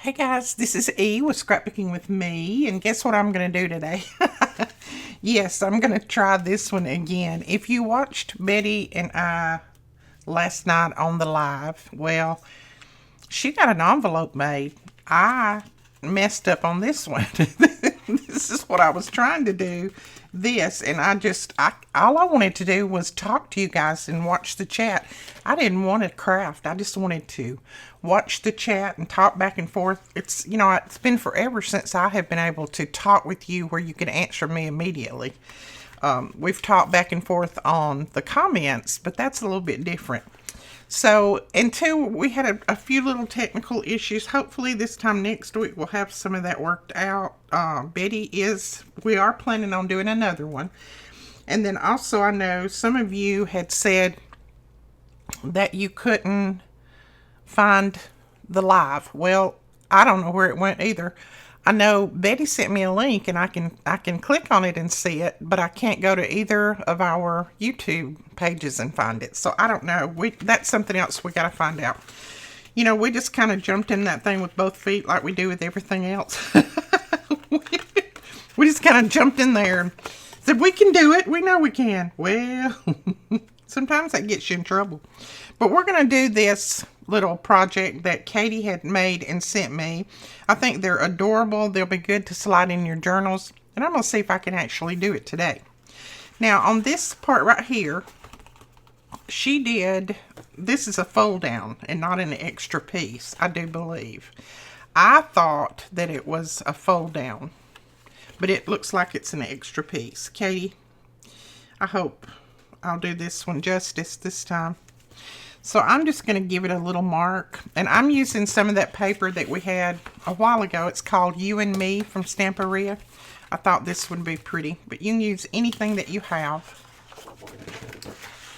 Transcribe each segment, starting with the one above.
Hey guys, this is E with Scrapbooking with me, and guess what I'm going to do today? Yes, I'm going to try this one again. If you watched Betty and I last night on the live, well, she got an envelope made. I messed up on this one. This is what I was trying to do. And all I wanted to do was talk to you guys and watch the chat. I didn't want to craft. I just wanted to watch the chat and talk back and forth. It's been forever since I have been able to talk with you where you can answer me immediately. We've talked back and forth on the comments, but that's a little bit different. So until we had a few little technical issues, hopefully this time next week we'll have some of that worked out. We are planning on doing another one. And then also I know some of you had said that you couldn't find the live. Well, I don't know where it went either. I know Betty sent me a link and I can click on it and see it, but I can't go to either of our YouTube pages and find it. So I don't know. That's something else we got to find out. We just kind of jumped in that thing with both feet like we do with everything else. We just kind of jumped in there and said, we can do it. We know we can. Well, sometimes that gets you in trouble. But we're going to do this little project that Katie had made and sent me. I think they're adorable. They'll be good to slide in your journals. And I'm going to see if I can actually do it today. Now, on this part right here, this is a fold down and not an extra piece, I do believe. I thought that it was a fold down, but it looks like it's an extra piece. Katie, I hope I'll do this one justice this time. So I'm just going to give it a little mark. And I'm using some of that paper that we had a while ago. It's called You and Me from Stamperia. I thought this would be pretty. But you can use anything that you have.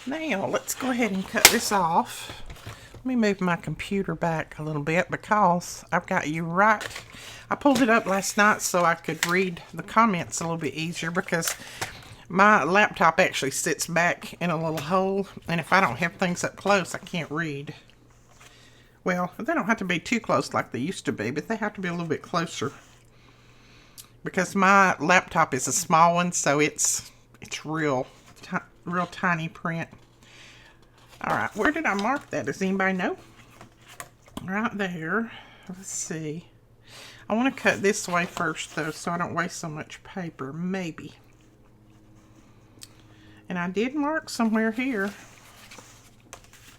Now, let's go ahead and cut this off. Let me move my computer back a little bit because I've got you right. I pulled it up last night so I could read the comments a little bit easier because my laptop actually sits back in a little hole, and if I don't have things up close, I can't read. Well, they don't have to be too close like they used to be, but they have to be a little bit closer. Because my laptop is a small one, so it's real tiny print. Alright, where did I mark that? Does anybody know? Right there. Let's see. I want to cut this way first, though, so I don't waste so much paper. Maybe. And I did mark somewhere here.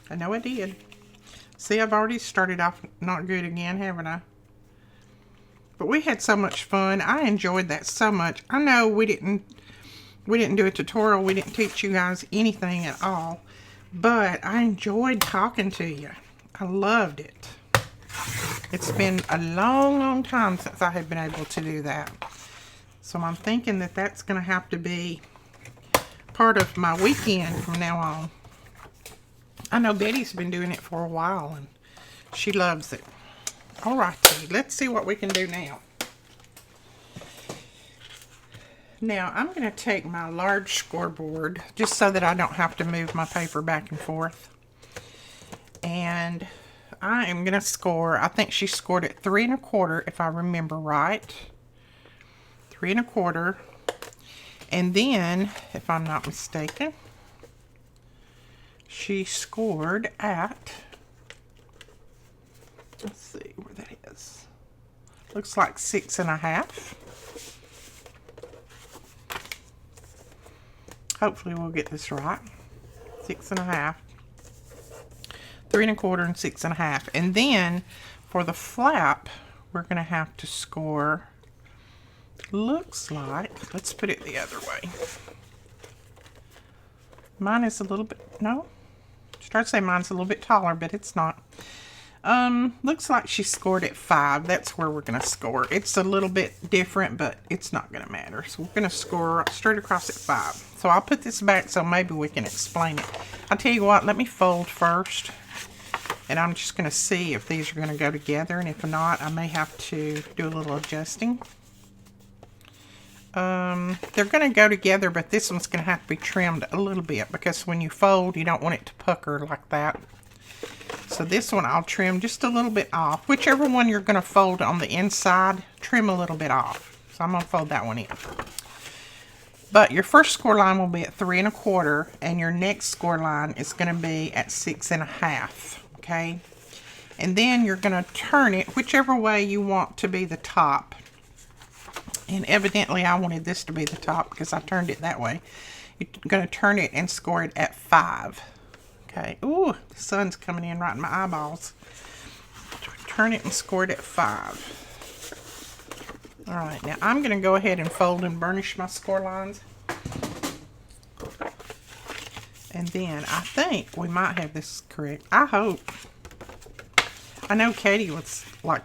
I know I did. See, I've already started off not good again, haven't I? But we had so much fun. I enjoyed that so much. I know we didn't do a tutorial. We didn't teach you guys anything at all. But I enjoyed talking to you. I loved it. It's been a long, long time since I have been able to do that. So I'm thinking that that's going to have to be part of my weekend from now on. I know Betty's been doing it for a while and she loves it. Alrighty, let's see what we can do now. Now I'm going to take my large scoreboard just so that I don't have to move my paper back and forth. And I am going to score, I think she scored at 3 1/4 if I remember right. 3 1/4. And then, if I'm not mistaken, she scored at, let's see where that is. Looks like 6 1/2. Hopefully we'll get this right. 6 1/2. 3 1/4 and 6 1/2. And then, for the flap, we're going to have to score, looks like, let's put it the other way. Mine is a little bit, no, I was trying to say mine's a little bit taller, but it's not. Looks like she scored at 5. That's where we're going to score. It's a little bit different, but it's not going to matter. So we're going to score straight across at 5. So I'll put this back so maybe we can explain it. I'll tell you what, let me fold first. And I'm just going to see if these are going to go together. And if not, I may have to do a little adjusting. They're going to go together, but this one's going to have to be trimmed a little bit because when you fold, you don't want it to pucker like that. So this one I'll trim just a little bit off. Whichever one you're going to fold on the inside, trim a little bit off. So I'm going to fold that one in. But your first score line will be at 3 1/4, and your next score line is going to be at 6 1/2. Okay? And then you're going to turn it whichever way you want to be the top. And evidently I wanted this to be the top because I turned it that way. You're going to turn it and score it at 5. Okay. Ooh, the sun's coming in right in my eyeballs. Turn it and score it at 5. Alright, now I'm going to go ahead and fold and burnish my score lines. And then I think we might have this correct. I hope. I know Katie was like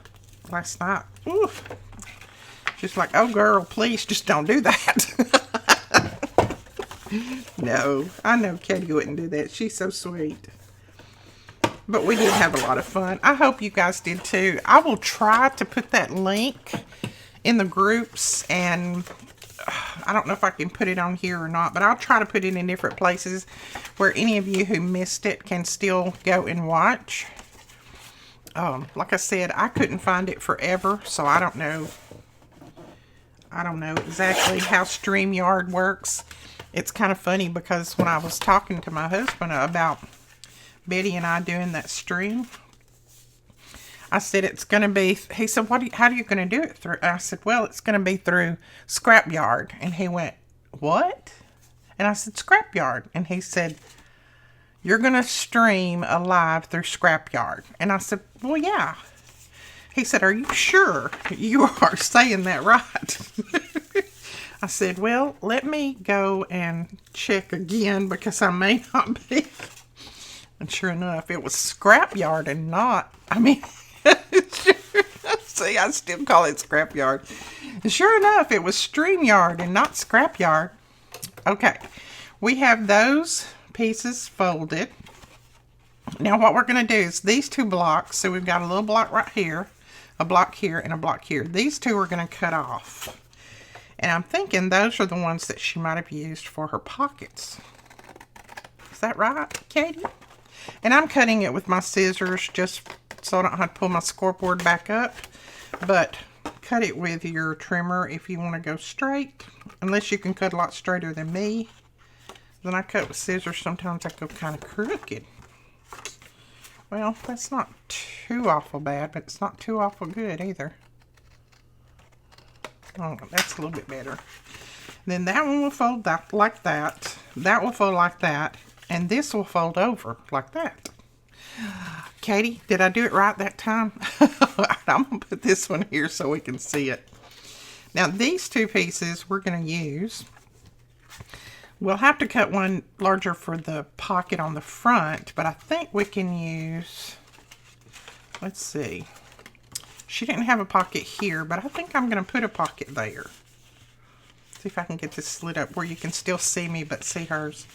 last night. Ooh. She's like, oh girl, please just don't do that. No, I know Katie wouldn't do that. She's so sweet. But we did have a lot of fun. I hope you guys did too. I will try to put that link in the groups, and I don't know if I can put it on here or not, but I'll try to put it in different places where any of you who missed it can still go and watch. Like I said, I couldn't find it forever, so I don't know exactly how StreamYard works. It's kind of funny because when I was talking to my husband about Betty and I doing that stream, I said it's going to be, he said, how are you going to do it through? I said, well, it's going to be through Scrapyard. And he went, what? And I said, Scrapyard. And he said, you're going to stream a live through Scrapyard. And I said, well, yeah. He said, are you sure you are saying that right? I said, well, let me go and check again because I may not be. And sure enough, it was Scrapyard and not, I mean, see, I still call it Scrapyard. And sure enough, it was StreamYard and not Scrapyard. Okay, we have those pieces folded. Now what we're going to do is these two blocks, so we've got a little block right here, a block here, and a block here. These two we're going to cut off. And I'm thinking those are the ones that she might have used for her pockets. Is that right, Katie? And I'm cutting it with my scissors just so I don't have to pull my scoreboard back up. But cut it with your trimmer if you want to go straight. Unless you can cut a lot straighter than me. When I cut with scissors, sometimes I go kind of crooked. Well, that's not too awful bad, but it's not too awful good either. Oh, that's a little bit better. Then that one will fold like that. That will fold like that. And this will fold over like that. Katie, did I do it right that time? I'm going to put this one here so we can see it. Now, these two pieces we're going to use. We'll have to cut one larger for the pocket on the front, but I think we can use, let's see. She didn't have a pocket here, but I think I'm going to put a pocket there. See if I can get this slid up where you can still see me but see hers.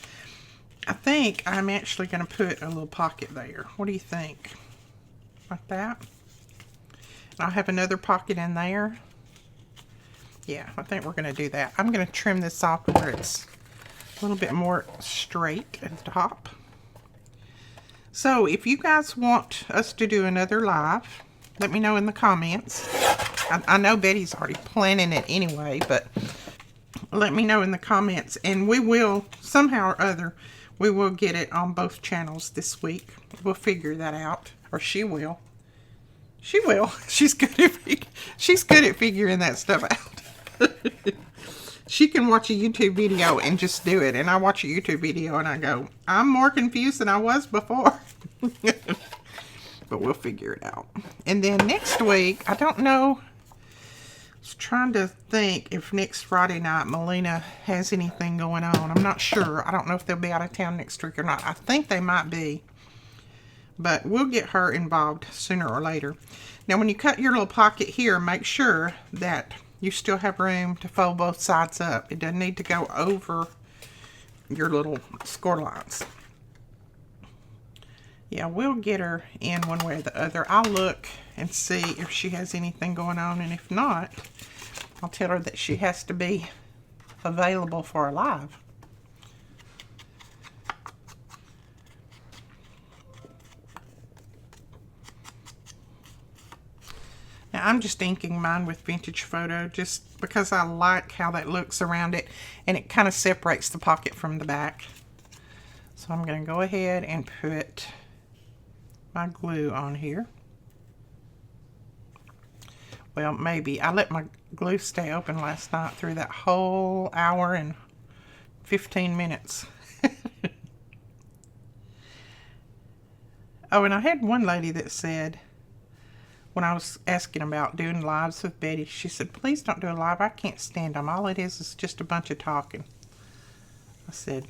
I think I'm actually going to put a little pocket there. What do you think? Like that? And I'll have another pocket in there. Yeah, I think we're going to do that. I'm going to trim this off where it's a little bit more straight at the top. So if you guys want us to do another live, let me know in the comments. I know Betty's already planning it anyway, but let me know in the comments, and we will, somehow or other, we will get it on both channels this week. We'll figure that out, or she will. She will. She's good at figuring that stuff out. She can watch a YouTube video and just do it, and I watch a YouTube video and I go, I'm more confused than I was before. But we'll figure it out. And then next week, I don't know. I was trying to think if next Friday night Melina has anything going on. I'm not sure. I don't know if they'll be out of town next week or not. I think they might be. But we'll get her involved sooner or later. Now, when you cut your little pocket here, make sure that you still have room to fold both sides up. It doesn't need to go over your little score lines. Yeah, we'll get her in one way or the other. I'll look and see if she has anything going on, and if not, I'll tell her that she has to be available for a live. Now I'm just inking mine with Vintage Photo just because I like how that looks around it, and it kind of separates the pocket from the back. So I'm going to go ahead and put my glue on here. Well, maybe. I let my glue stay open last night through that whole hour and 15 minutes. Oh, and I had one lady that said, when I was asking about doing lives with Betty, she said, please don't do a live. I can't stand them. All it is just a bunch of talking. I said,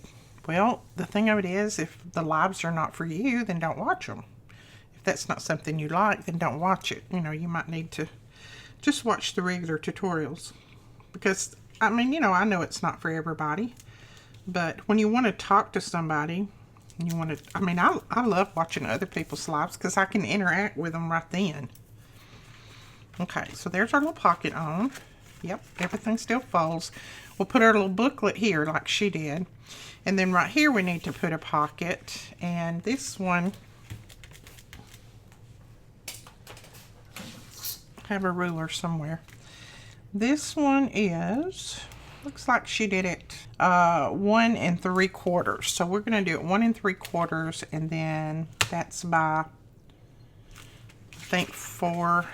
well, the thing of it is, if the lives are not for you, then don't watch them. If that's not something you like, then don't watch it. You know, you might need to just watch the regular tutorials. Because, I mean, you know, I know it's not for everybody. But when you want to talk to somebody, and you want to, I mean, I love watching other people's lives because I can interact with them right then. Okay, so there's our little pocket on. Yep, everything still folds. We'll put our little booklet here like she did. And then right here we need to put a pocket. And this one, have a ruler somewhere. This one is, looks like she did it 1 3/4. So we're going to do it 1 3/4, and then that's by, I think, 4.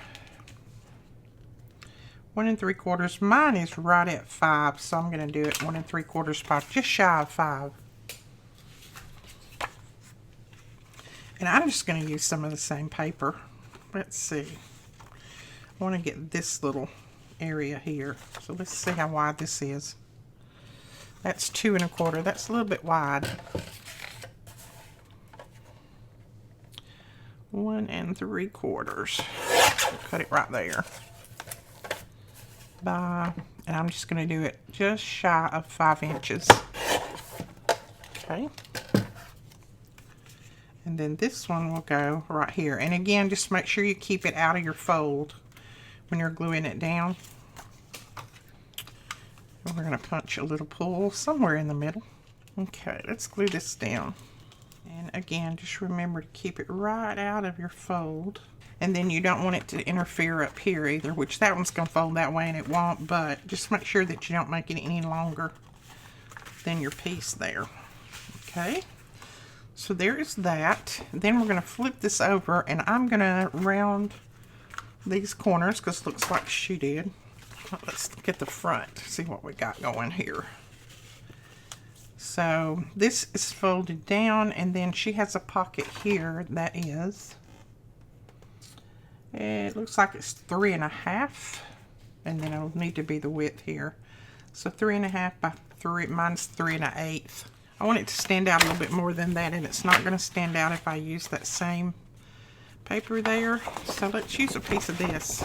1 3/4. Mine is right at 5, so I'm going to do it 1 3/4 by just shy of 5. And I'm just going to use some of the same paper. Let's see. I want to get this little area here. So let's see how wide this is. That's 2 1/4. That's a little bit wide. 1 3/4. Cut it right there. And I'm just going to do it just shy of 5 inches. Okay. And then this one will go right here. And again, just make sure you keep it out of your fold when you're gluing it down. And we're going to punch a little pull somewhere in the middle. Okay, let's glue this down. And again, just remember to keep it right out of your fold. And then you don't want it to interfere up here either, which that one's going to fold that way and it won't, but just make sure that you don't make it any longer than your piece there. Okay, so there is that. Then we're going to flip this over, and I'm going to round these corners because it looks like she did. Let's look at the front, see what we got going here. So this is folded down, and then she has a pocket here that is, it looks like it's 3 1/2, and then it'll need to be the width here. So 3 1/2 by 3, mine's 3 1/8. I want it to stand out a little bit more than that, and it's not going to stand out if I use that same paper there. So let's use a piece of this.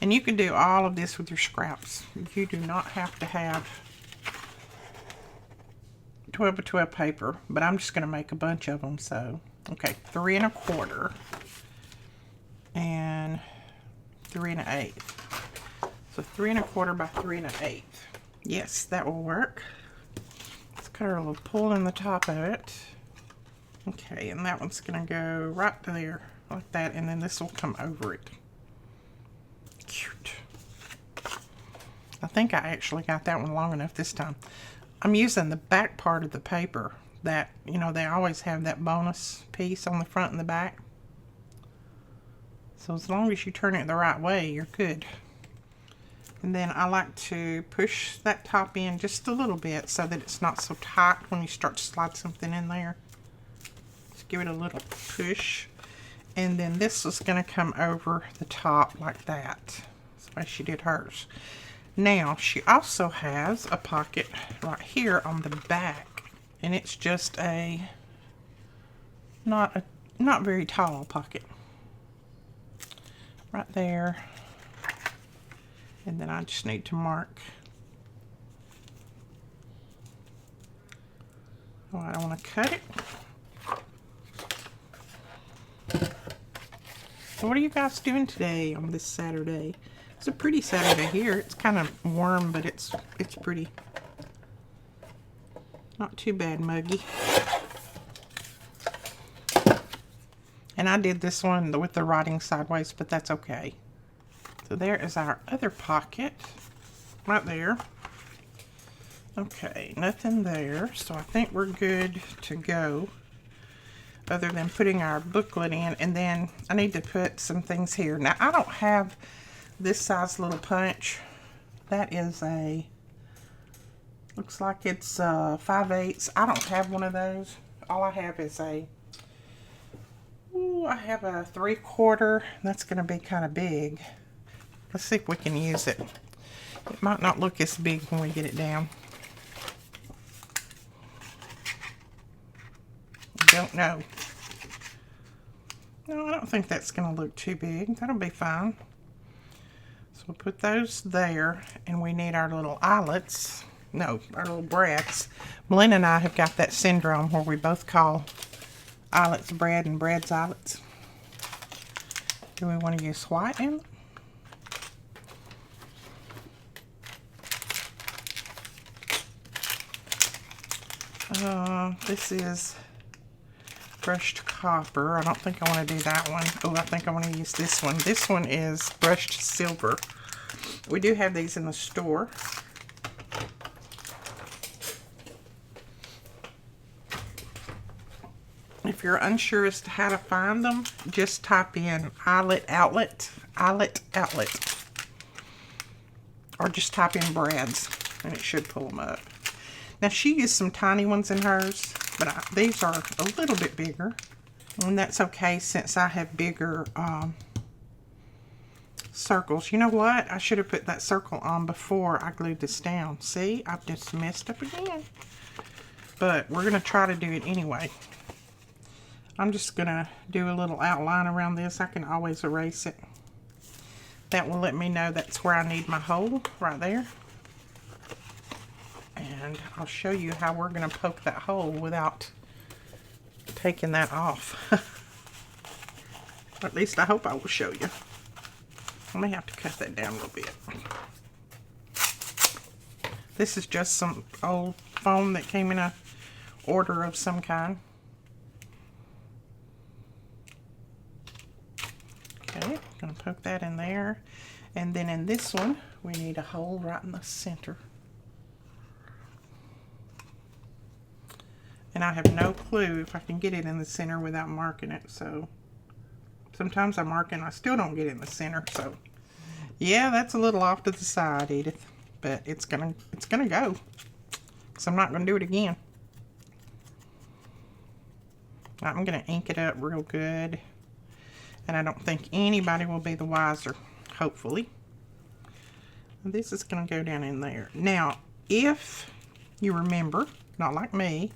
And you can do all of this with your scraps. You do not have to have 12 by 12 paper, but I'm just going to make a bunch of them. So, okay, 3 1/4 and 3 1/8. So 3 1/4 by 3 1/8. Yes, that will work. Let's cut our little pull in the top of it. Okay, and that one's going to go right there like that, and then this will come over it. Cute. I think I actually got that one long enough this time. I'm using the back part of the paper that, you know, they always have that bonus piece on the front and the back. So as long as you turn it the right way, you're good. And then I like to push that top in just a little bit so that it's not so tight when you start to slide something in there. Just give it a little push. And then this is going to come over the top like that. That's the way she did hers. Now, she also has a pocket right here on the back. And it's just a not very tall pocket. Right there. And then I just need to mark. Oh, I don't want to cut it. So what are you guys doing today on this Saturday? It's a pretty Saturday here. It's kind of warm, but it's pretty. Not too bad muggy. And I did this one with the writing sideways, but that's okay. So there is our other pocket right there. Okay, nothing there, so I think we're good to go, other than putting our booklet in. And then I need to put some things here. Now, I don't have this size little punch. That is a, looks like it's 5/8. I don't have one of those. All I have is a, ooh, I have a 3/4. That's going to be kind of big. Let's see if we can use it. It might not look as big when we get it down. Don't know. No, I don't think that's going to look too big. That'll be fine. So we'll put those there, and we need our little eyelets. No, our little brads. Melinda and I have got that syndrome where we both call eyelets brad and brad's eyelets. Do we want to use white in them? This is brushed copper. I don't think I want to do that one. Oh, I think I want to use this one. This one is brushed silver. We do have these in the store. If you're unsure as to how to find them, just type in eyelet outlet, or just type in Brad's and it should pull them up. Now, she used some tiny ones in hers, but these are a little bit bigger, and that's okay since I have bigger circles. You know what? I should have put that circle on before I glued this down. See, I've just messed up again. But we're going to try to do it anyway. I'm just going to do a little outline around this. I can always erase it. That will let me know that's where I need my hole, right there. And I'll show you how we're going to poke that hole without taking that off. Or at least I hope I will show you. I may have to cut that down a little bit. This is just some old foam that came in a order of some kind. Okay, I'm going to poke that in there. And then in this one, we need a hole right in the center. And I have no clue if I can get it in the center without marking it. So sometimes I mark and I still don't get it in the center. So yeah, that's a little off to the side, Edith. But it's gonna go. So I'm not gonna do it again. I'm gonna ink it up real good. And I don't think anybody will be the wiser, hopefully. This is gonna go down in there. Now, if you remember, not like me,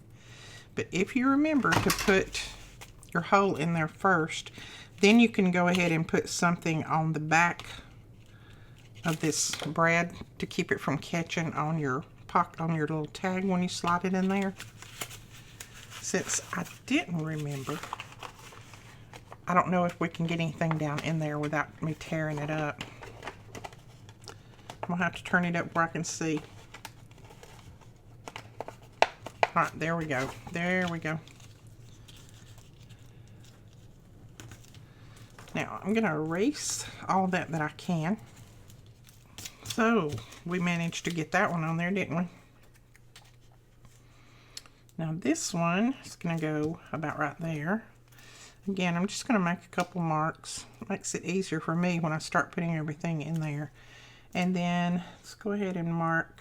but if you remember to put your hole in there first, then you can go ahead and put something on the back of this brad to keep it from catching on your pocket, on your little tag when you slide it in there. Since I didn't remember, I don't know if we can get anything down in there without me tearing it up. I'm gonna have to turn it up where I can see. All right, there we go. There we go. Now, I'm going to erase all that I can. So, we managed to get that one on there, didn't we? Now, this one is going to go about right there. Again, I'm just going to make a couple marks. It makes it easier for me when I start putting everything in there. And then, let's go ahead and mark.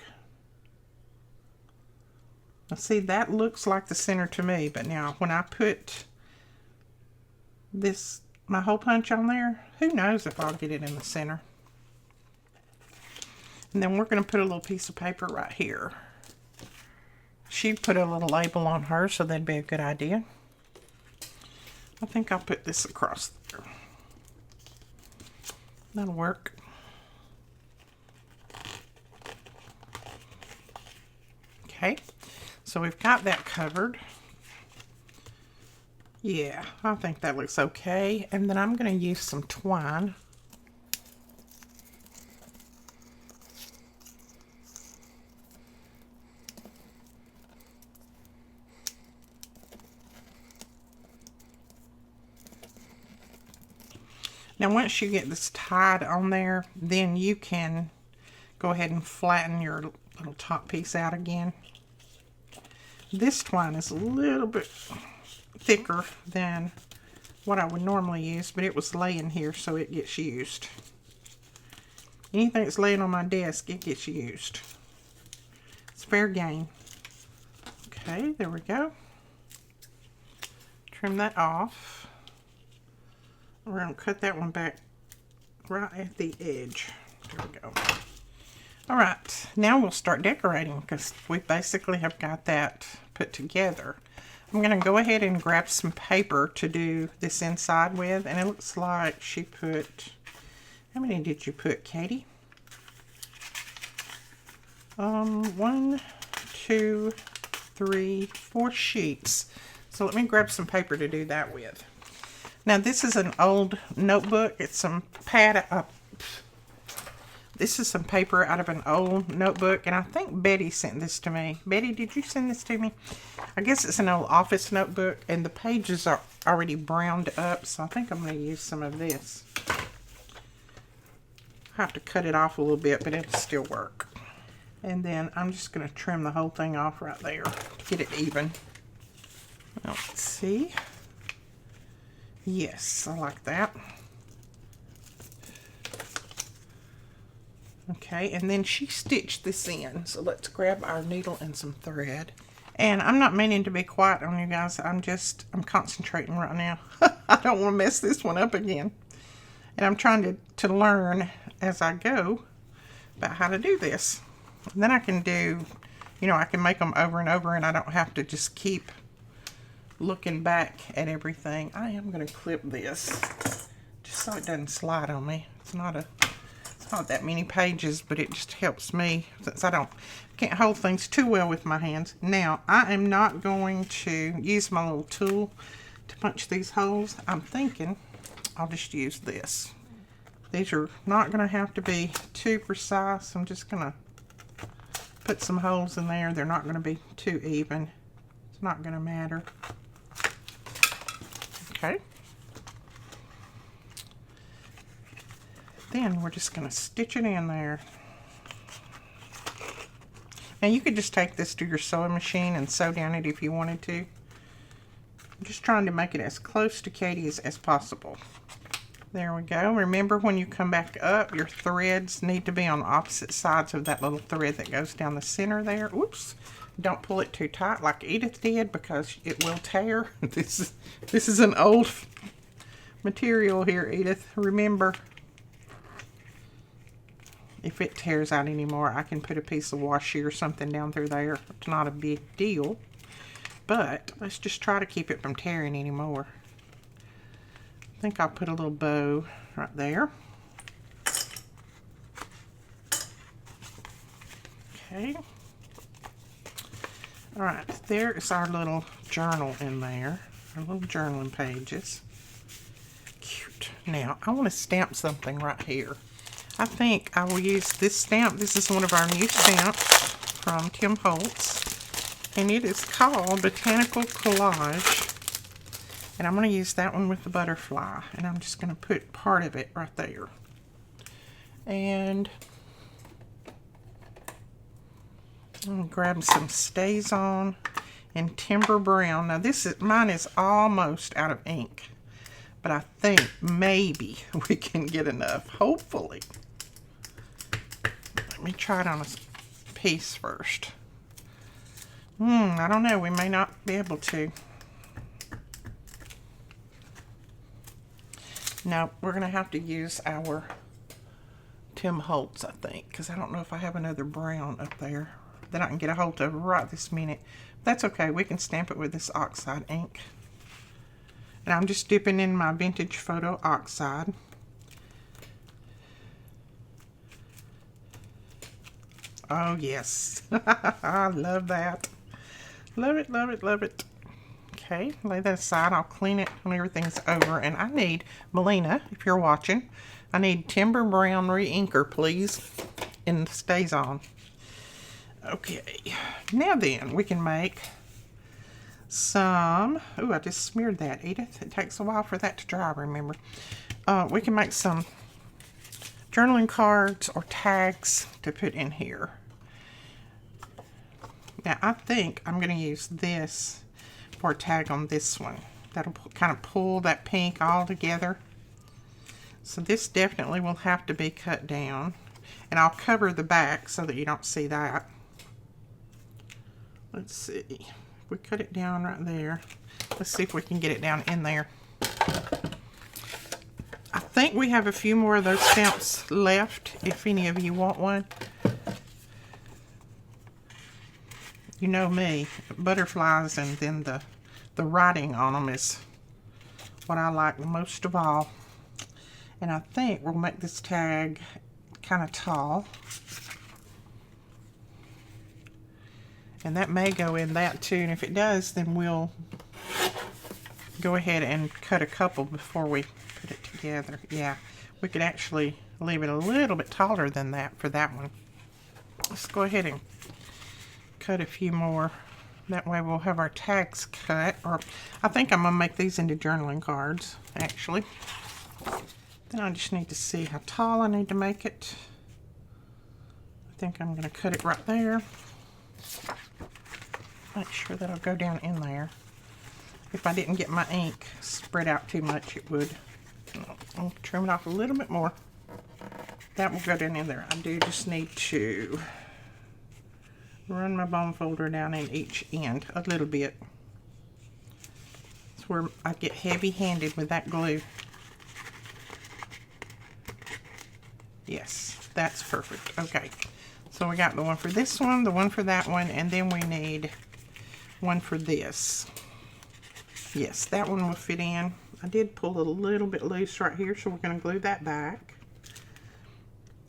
Now see, that looks like the center to me, but now when I put this, my hole punch on there, who knows if I'll get it in the center. And then we're going to put a little piece of paper right here. She put a little label on her, so that'd be a good idea. I think I'll put this across there. That'll work. Okay. So we've got that covered. Yeah, I think that looks okay. And then I'm going to use some twine. Now once you get this tied on there, then you can go ahead and flatten your little top piece out again. This twine is a little bit thicker than what I would normally use, but it was laying here, so it gets used. Anything that's laying on my desk, it gets used. It's fair game. Okay, there we go. Trim that off. We're going to cut that one back right at the edge. There we go. Alright, now we'll start decorating because we basically have got that put together. I'm going to go ahead and grab some paper to do this inside with, and it looks like she put, how many did you put, Katie? 1, 2, 3, 4 sheets. So let me grab some paper to do that with. Now this is an old notebook. It's some this is some paper out of an old notebook, and I think Betty sent this to me. Betty, did you send this to me? I guess it's an old office notebook, and the pages are already browned up, so I think I'm going to use some of this. I have to cut it off a little bit, but it'll still work. And then I'm just going to trim the whole thing off right there to get it even. Now, let's see. Yes, I like that. Okay, and then she stitched this in. So let's grab our needle and some thread. And I'm not meaning to be quiet on you guys. I'm concentrating right now. I don't want to mess this one up again. And I'm trying to learn as I go about how to do this. And then I can do, you know, I can make them over and over, and I don't have to just keep looking back at everything. I am going to clip this just so it doesn't slide on me. It's not that many pages, but it just helps me since I can't hold things too well with my hands. Now, I am not going to use my little tool to punch these holes. I'm thinking I'll just use this. These are not going to have to be too precise. I'm just going to put some holes in there. They're not going to be too even. It's not going to matter. Okay. Then we're just going to stitch it in there. Now you could just take this to your sewing machine and sew down it if you wanted to. I'm just trying to make it as close to Katie's as possible. There we go. Remember, when you come back up, your threads need to be on opposite sides of that little thread that goes down the center there. Whoops. Don't pull it too tight like Edith did, because it will tear. This is an old material here, Edith. Remember, if it tears out anymore, I can put a piece of washi or something down through there. It's not a big deal. But let's just try to keep it from tearing anymore. I think I'll put a little bow right there. Okay. Alright, there is our little journal in there. Our little journaling pages. Cute. Now, I want to stamp something right here. I think I will use this stamp. This is one of our new stamps from Tim Holtz. And it is called Botanical Collage. And I'm going to use that one with the butterfly. And I'm just going to put part of it right there. And I'm going to grab some Stays On and Timber Brown. Now mine is almost out of ink. But I think maybe we can get enough. Hopefully. Let me try it on a piece first. I don't know. We may not be able to. No, we're going to have to use our Tim Holtz, I think, because I don't know if I have another brown up there that I can get a hold of right this minute. That's okay. We can stamp it with this oxide ink. And I'm just dipping in my Vintage Photo Oxide. Oh, yes. I love that. Love it, love it, love it. Okay, lay that aside. I'll clean it when everything's over. And I need, Melina, if you're watching, I need Timber Brown re-inker, please. And Stays On. Okay, now then, we can make some, ooh, I just smeared that, Edith. It takes a while for that to dry, remember. We can make some journaling cards or tags to put in here. Now, I think I'm going to use this for a tag on this one. That'll kind of pull that pink all together. So this definitely will have to be cut down. And I'll cover the back so that you don't see that. Let's see. If we cut it down right there. Let's see if we can get it down in there. I think we have a few more of those stamps left, if any of you want one. You know me, butterflies and then the writing on them is what I like most of all. And I think we'll make this tag kind of tall. And that may go in that too, and if it does, then we'll go ahead and cut a couple before we put it together. Yeah, we could actually leave it a little bit taller than that for that one. Let's go ahead and cut a few more. That way we'll have our tags cut. Or I think I'm going to make these into journaling cards, actually. Then I just need to see how tall I need to make it. I think I'm going to cut it right there. Make sure that'll go down in there. If I didn't get my ink spread out too much, it would. I'll trim it off a little bit more. That will go down in there. I do just need to run my bone folder down in each end a little bit. That's where I get heavy-handed with that glue. Yes, that's perfect. Okay, so we got the one for this one, the one for that one, and then we need one for this. Yes, that one will fit in. I did pull a little bit loose right here, so we're going to glue that back.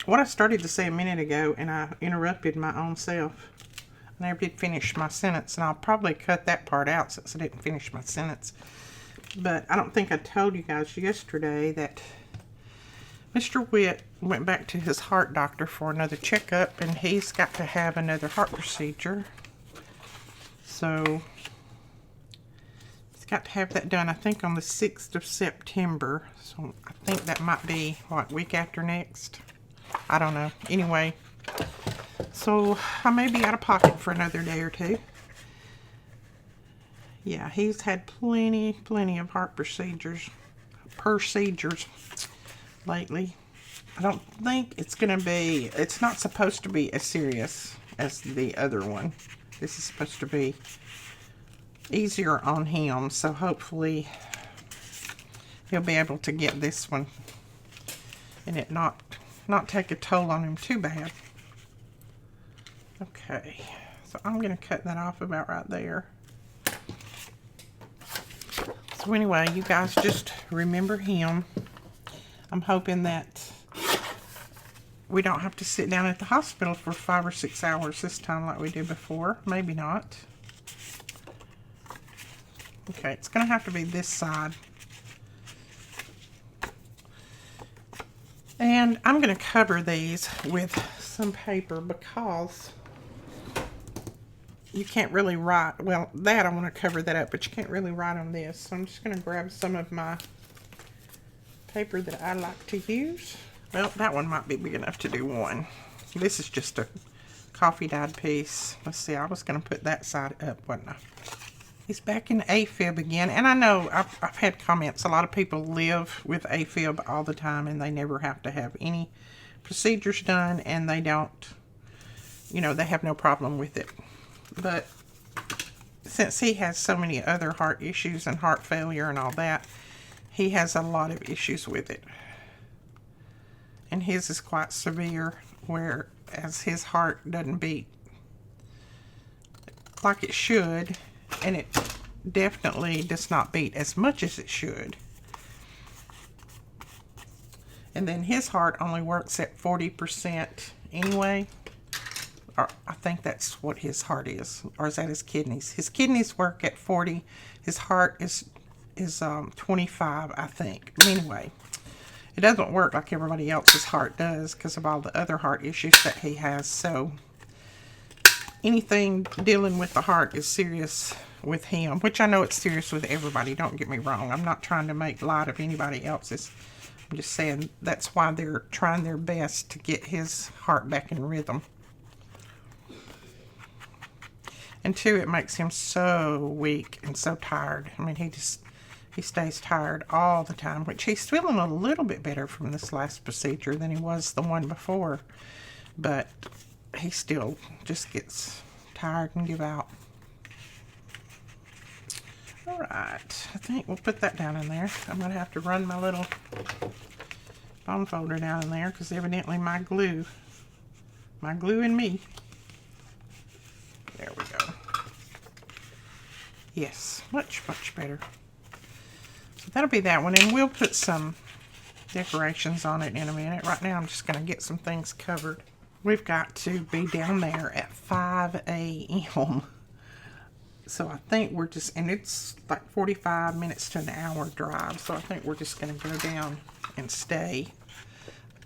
What I started to say a minute ago, and I interrupted my own self. I never did finish my sentence, and I'll probably cut that part out since I didn't finish my sentence. But I don't think I told you guys yesterday that Mr. Witt went back to his heart doctor for another checkup, and he's got to have another heart procedure. So he's got to have that done, I think, on the 6th of September. So I think that might be, what, week after next? I don't know. Anyway, so I may be out of pocket for another day or two. Yeah, he's had plenty of heart procedures lately. I don't think it's going to be, it's not supposed to be as serious as the other one. This is supposed to be easier on him, so hopefully he'll be able to get this one and it not take a toll on him too bad. Okay, so I'm going to cut that off about right there. So anyway, you guys just remember him. I'm hoping that we don't have to sit down at the hospital for 5 or 6 hours this time like we did before. Maybe not. Okay, it's going to have to be this side. And I'm going to cover these with some paper because you can't really write. Well, that I want to cover that up, but you can't really write on this. So I'm just going to grab some of my paper that I like to use. Well, that one might be big enough to do one. This is just a coffee dyed piece. Let's see, I was going to put that side up, wasn't I? He's back in AFib again, and I know I've had comments. A lot of people live with AFib all the time, and they never have to have any procedures done, and they don't, you know, they have no problem with it. But since he has so many other heart issues and heart failure and all that, he has a lot of issues with it. And his is quite severe, whereas his heart doesn't beat like it should, and it definitely does not beat as much as it should. And then his heart only works at 40% anyway. Or I think that's what his heart is. Or is that his kidneys? His kidneys work at 40. His heart is 25, I think. But anyway, it doesn't work like everybody else's heart does because of all the other heart issues that he has. So anything dealing with the heart is serious with him, which I know it's serious with everybody. Don't get me wrong. I'm not trying to make light of anybody else's. I'm just saying that's why they're trying their best to get his heart back in rhythm. And two, it makes him so weak and so tired. I mean, he stays tired all the time, which he's feeling a little bit better from this last procedure than he was the one before. But he still just gets tired and give out. All right, I think we'll put that down in there. I'm going to have to run my little bone folder down in there because evidently my glue and me. There we go. Yes, much, much better. So that'll be that one, and we'll put some decorations on it in a minute. Right now I'm just going to get some things covered. We've got to be down there at 5 a.m. So I think we're just, and it's like 45 minutes to an hour drive, so I think we're just going to go down and stay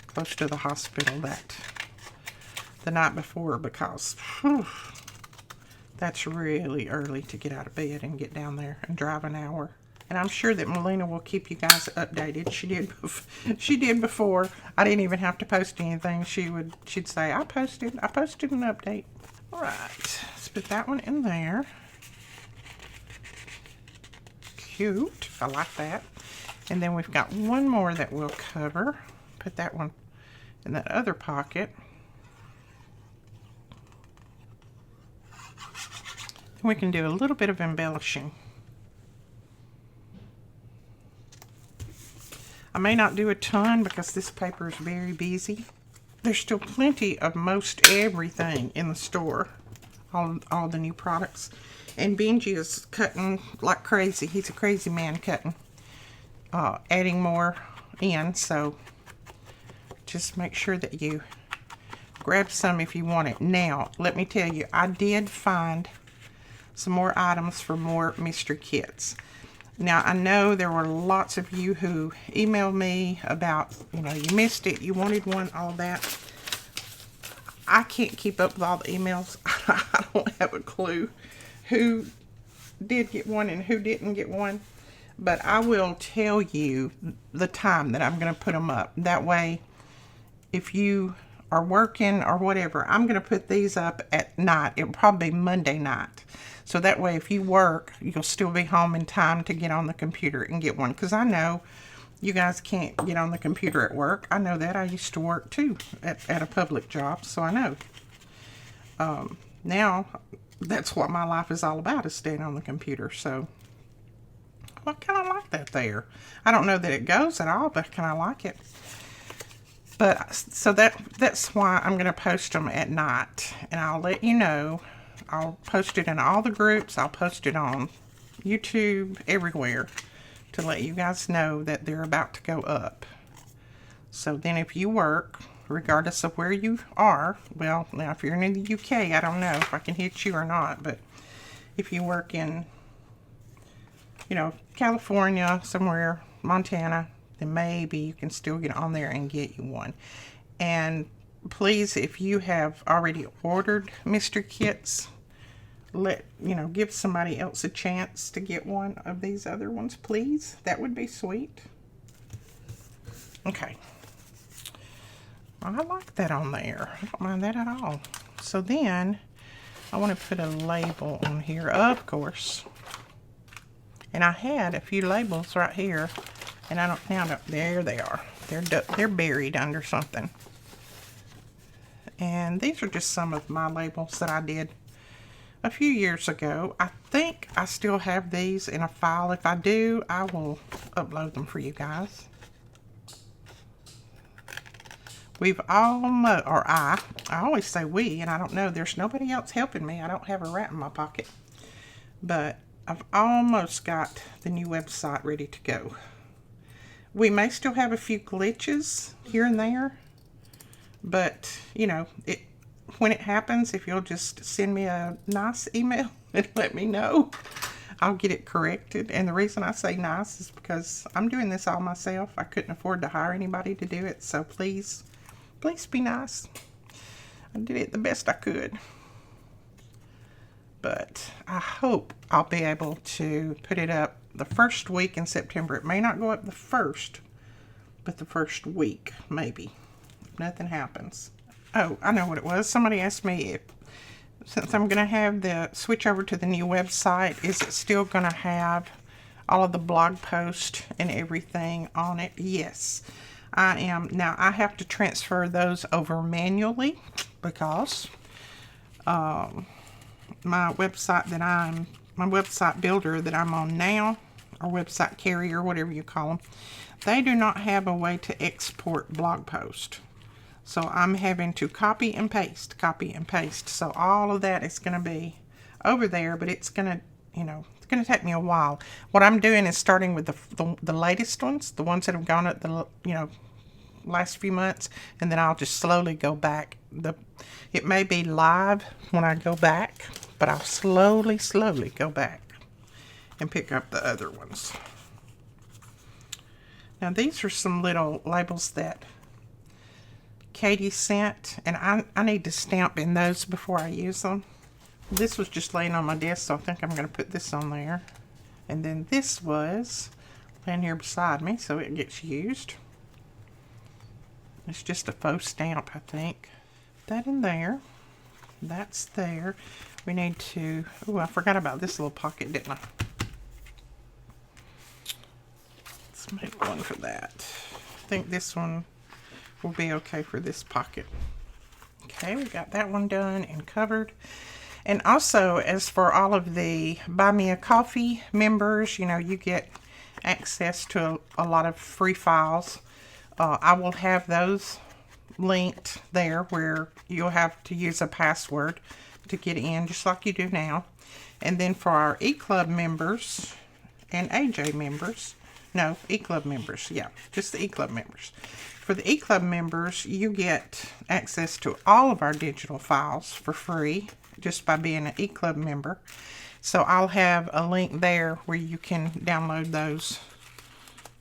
close to the hospital the night before, because that's really early to get out of bed and get down there and drive an hour. And I'm sure that Melina will keep you guys updated. She did before. I didn't even have to post anything. She'd say, I posted an update. All right, let's put that one in there. Cute. I like that. And then we've got one more that we'll cover. Put that one in that other pocket. And we can do a little bit of embellishing. I may not do a ton because this paper is very busy. There's still plenty of most everything in the store. All the new products. And Benji is cutting like crazy. He's a crazy man cutting. Adding more in. So just make sure that you grab some if you want it. Now, let me tell you, I did find some more items for more mystery kits. Now, I know there were lots of you who emailed me about, you missed it, you wanted one, all that. I can't keep up with all the emails. I don't have a clue who did get one and who didn't get one. But I will tell you the time that I'm going to put them up. That way, if you are working or whatever, I'm going to put these up at night. It'll probably be Monday night. So that way, if you work, you'll still be home in time to get on the computer and get one. Because I know you guys can't get on the computer at work. I know that. I used to work, too, at a public job. So I know. Now, that's what my life is all about, is staying on the computer. So, well, I kind of like that there. I don't know that it goes at all, but I kind of like it. But, so that's why I'm going to post them at night. And I'll let you know. I'll post it in all the groups. I'll post it on YouTube, everywhere, to let you guys know that they're about to go up. So then if you work, regardless of where you are, well, now if you're in the UK, I don't know if I can hit you or not, but if you work in, California, somewhere, Montana, then maybe you can still get on there and get you one. And please, if you have already ordered mystery kits, give somebody else a chance to get one of these other ones, please. That would be sweet. Okay. Well, I like that on there. I don't mind that at all. So then, I want to put a label on here, of course. And I had a few labels right here, and I don't. There they are. They're buried under something. And these are just some of my labels that I did a few years ago. I think I still have these in a file. If I do, I will upload them for you guys. We've almost, or I always say we, and I don't know, there's nobody else helping me. I don't have a rat in my pocket. But I've almost got the new website ready to go. We may still have a few glitches here and there. But, when it happens, if you'll just send me a nice email and let me know, I'll get it corrected. And the reason I say nice is because I'm doing this all myself. I couldn't afford to hire anybody to do it. So please be nice. I did it the best I could. but I hope I'll be able to put it up the first week in September. It may not go up the first, but the first week, maybe, if nothing happens. Oh, I know what it was. Somebody asked me if, since I'm going to have the switch over to the new website, is it still going to have all of the blog posts and everything on it? Yes, I am. Now, I have to transfer those over manually because my website builder that I'm on now, or website carrier, whatever you call them, they do not have a way to export blog post. So I'm having to copy and paste. So all of that is going to be over there, but it's going to, it's going to take me a while. What I'm doing is starting with the latest ones, the ones that have gone up the, last few months, and then I'll just slowly go back. It may be live when I go back, but I'll slowly go back and pick up the other ones. Now these are some little labels that Katie sent, and I need to stamp in those before I use them. This was just laying on my desk, so I think I'm going to put this on there. And then this was laying here beside me, so it gets used. It's just a faux stamp, I think. That in there. That's there. We need to... Oh, I forgot about this little pocket, didn't I? Let's make one for that. I think this one will be okay for this pocket. Okay, we got that one done and covered. And also, as for all of the Buy Me a Coffee members, you get access to a lot of free files. I will have those linked there where you'll have to use a password to get in, just like you do now. And then for our eClub members and AJ members, no, eClub members, yeah, just the eClub members. For the eClub members, you get access to all of our digital files for free just by being an eClub member. So I'll have a link there where you can download those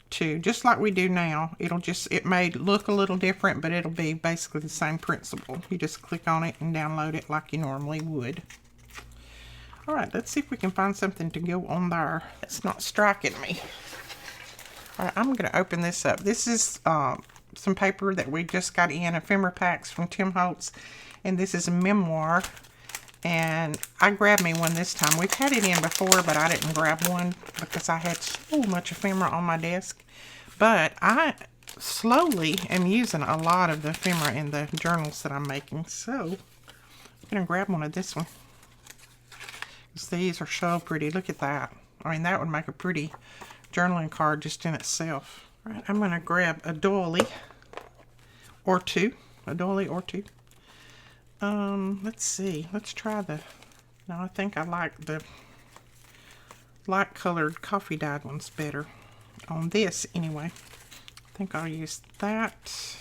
too, just like we do now. It may look a little different, but it'll be basically the same principle. You just click on it and download it like you normally would. All right, let's see if we can find something to go on there that's not striking me. All right, I'm going to open this up. This is some paper that we just got in, ephemera packs from Tim Holtz, and this is a memoir. And I grabbed me one this time. We've had it in before, but I didn't grab one because I had so much ephemera on my desk. But I slowly am using a lot of the ephemera in the journals that I'm making. So I'm going to grab one of this one. These are so pretty. Look at that. I mean, that would make a pretty journaling card just in itself. All right, I'm going to grab a doily or two. A doily or two. Let's see. Let's try the... No, I think I like the light colored coffee dyed ones better. On this, anyway. I think I'll use that.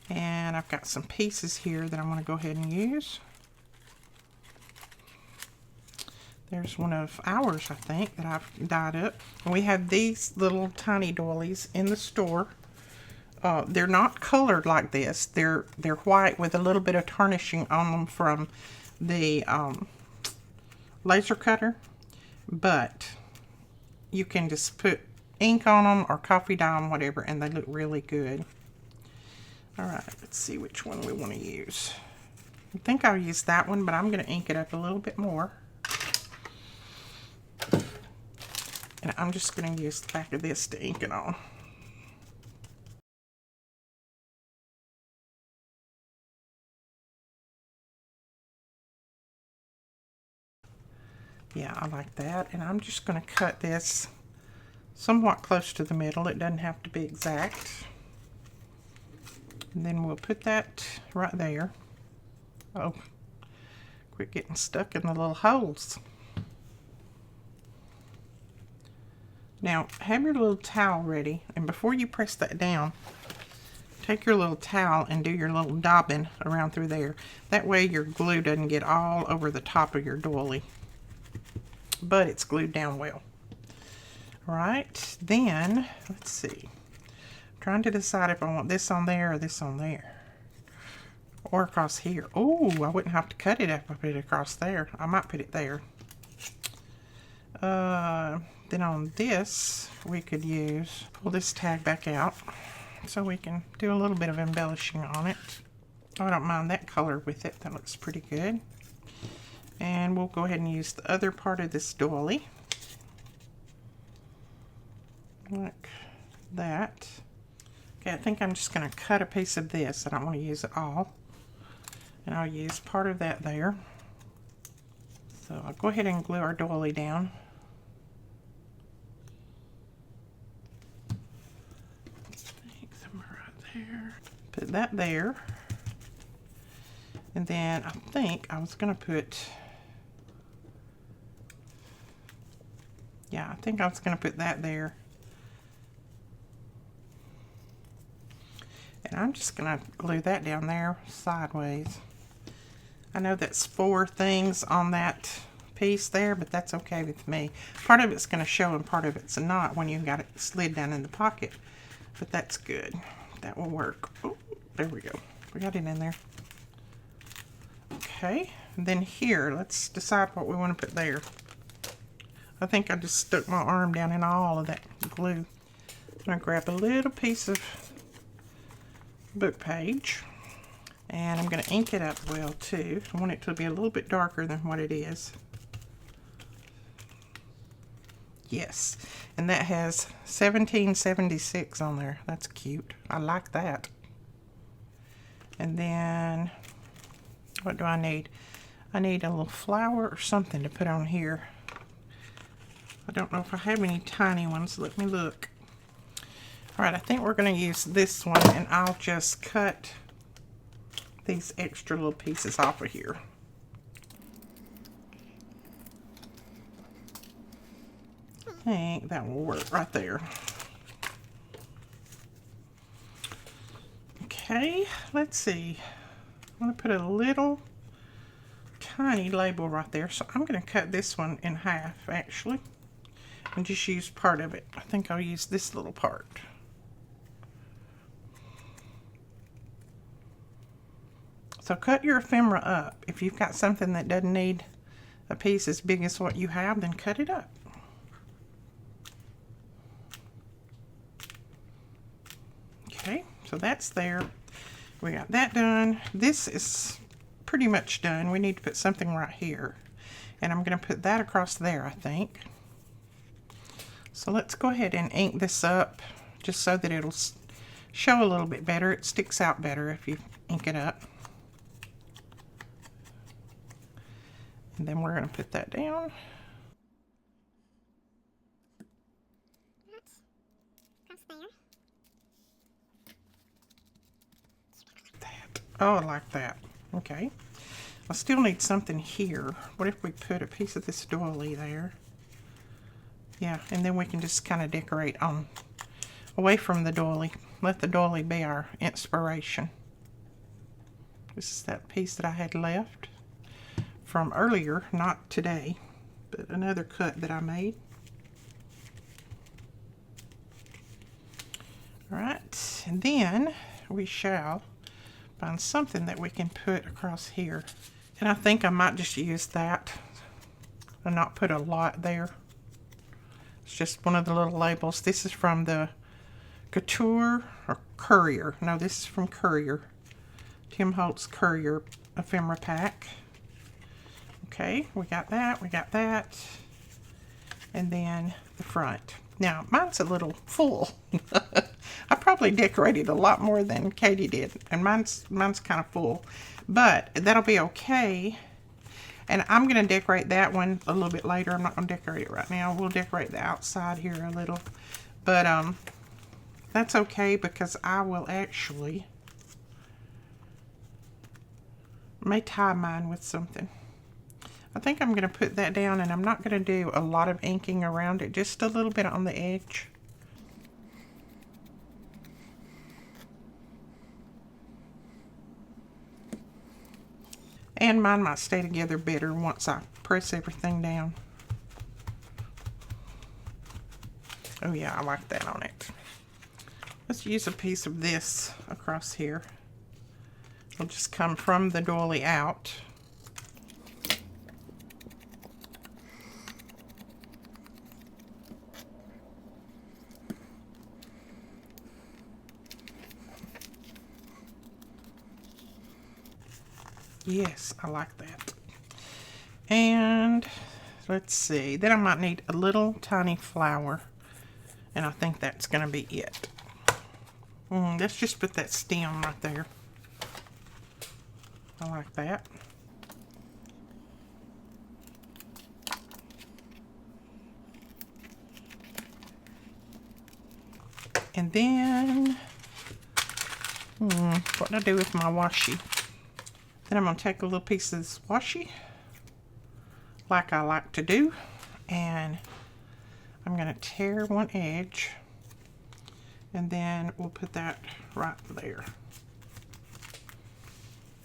And I've got some pieces here that I'm going to go ahead and use. There's one of ours, I think, that I've dyed up. And we have these little tiny doilies in the store. They're not colored like this. They're white with a little bit of tarnishing on them from the laser cutter. But you can just put ink on them or coffee dye on, whatever, and they look really good. All right, let's see which one we want to use. I think I'll use that one, but I'm going to ink it up a little bit more. And I'm just going to use the back of this to ink it on. Yeah, I like that. And I'm just going to cut this somewhat close to the middle. It doesn't have to be exact. And then we'll put that right there. Oh, quit getting stuck in the little holes. Now, have your little towel ready. And before you press that down, take your little towel and do your little daubing around through there. That way your glue doesn't get all over the top of your doily. But it's glued down well. Alright, then, let's see. I'm trying to decide if I want this on there or this on there. Or across here. Oh, I wouldn't have to cut it if I put it across there. I might put it there. Then on this, we could pull this tag back out so we can do a little bit of embellishing on it. I don't mind that color with it. That looks pretty good. And we'll go ahead and use the other part of this doily. Like that. Okay, I think I'm just going to cut a piece of this. I don't want to use it all. And I'll use part of that there. So I'll go ahead and glue our doily down. Somewhere right there. Put that there. And then I think I was going to put, yeah, I think I was going to put that there. And I'm just going to glue that down there sideways. I know that's 4 things on that piece there, but that's okay with me. Part of it's going to show and part of it's not when you got it slid down in the pocket. But that's good. That will work. Oh, there we go. We got it in there. Okay. And then here, let's decide what we want to put there. I think I just stuck my arm down in all of that glue. I'm going to grab a little piece of book page. And I'm going to ink it up well too. I want it to be a little bit darker than what it is. Yes, and that has 1776 on there. That's cute. I like that. And then, what do I need? I need a little flower or something to put on here. I don't know if I have any tiny ones. Let me look. All right, I think we're going to use this one, and I'll just cut these extra little pieces off of here. I think that will work right there. Okay, let's see. I'm going to put a little tiny label right there. So I'm going to cut this one in half actually and just use part of it. I think I'll use this little part. So cut your ephemera up. If you've got something that doesn't need a piece as big as what you have, then cut it up. Okay, so that's there. We got that done. This is pretty much done. We need to put something right here. And I'm going to put that across there, I think. So let's go ahead and ink this up just so that it'll show a little bit better. It sticks out better if you ink it up. And then we're going to put that down. That. Oh, I like that. Okay. I still need something here. What if we put a piece of this doily there? Yeah, and then we can just kind of decorate on away from the doily. Let the doily be our inspiration. This is that piece that I had left from earlier, not today, but another cut that I made. All right, and then we shall find something that we can put across here. And I think I might just use that and not put a lot there. It's just one of the little labels. This is from the Couture or Courier. No, this is from Courier. Tim Holtz Courier ephemera pack. Okay, we got that, we got that. And then the front. Now, mine's a little full. I probably decorated a lot more than Katie did, and mine's kind of full. But that'll be okay. And I'm going to decorate that one a little bit later. I'm not going to decorate it right now. We'll decorate the outside here a little. But that's okay because I will actually may tie mine with something. I think I'm going to put that down, and I'm not going to do a lot of inking around it, just a little bit on the edge. And mine might stay together better once I press everything down. Oh yeah, I like that on it. Let's use a piece of this across here. will just come from the doily out. Yes, I like that. And let's see, then I might need a little tiny flower, and I think that's going to be it. Let's just put that stem right there. I like that. And then, what do I do with my washi? Then I'm going to take a little piece of this washi, like I like to do, and I'm going to tear one edge, and then we'll put that right there.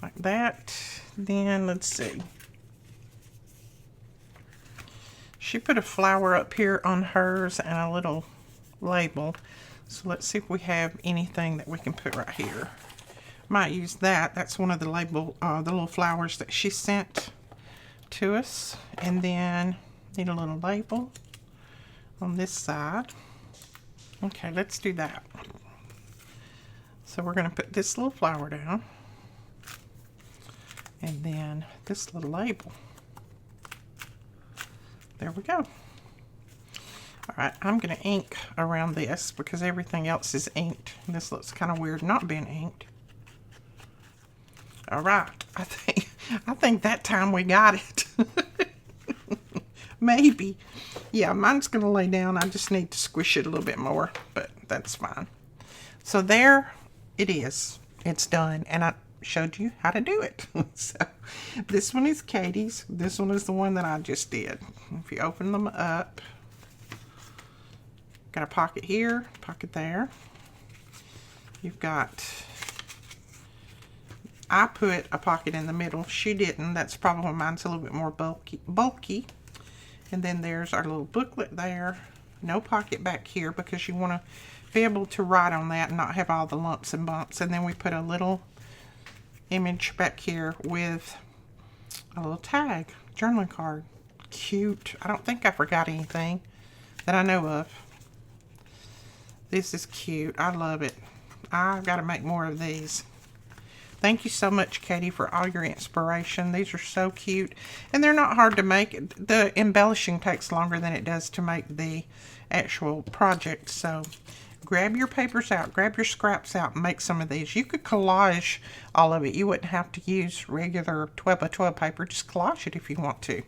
Like that. Then, let's see. She put a flower up here on hers and a little label. So let's see if we have anything that we can put right here. Might use that. That's one of the the little flowers that she sent to us. And then need a little label on this side. Okay, let's do that. So we're going to put this little flower down. And then this little label. There we go. Alright, I'm going to ink around this because everything else is inked. This looks kind of weird not being inked. Alright, I think that time we got it. Maybe. Yeah, mine's going to lay down. I just need to squish it a little bit more, but that's fine. So there it is. It's done, and I showed you how to do it. So this one is Katie's. This one is the one that I just did. If you open them up, got a pocket here, pocket there. You've got, I put a pocket in the middle. She didn't. That's probably why mine's a little bit more bulky. And then there's our little booklet there. No pocket back here because you want to be able to write on that and not have all the lumps and bumps. And then we put a little image back here with a little tag, journaling card. Cute. I don't think I forgot anything that I know of. This is cute. I love it. I've got to make more of these. Thank you so much, Katie, for all your inspiration. These are so cute. And they're not hard to make. The embellishing takes longer than it does to make the actual project. So grab your papers out. Grab your scraps out and make some of these. You could collage all of it. You wouldn't have to use regular 12 by 12 paper. Just collage it if you want to.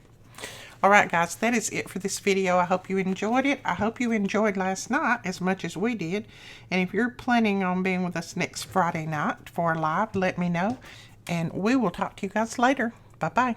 Alright guys, that is it for this video. I hope you enjoyed it. I hope you enjoyed last night as much as we did. And if you're planning on being with us next Friday night for a live, let me know. And we will talk to you guys later. Bye-bye.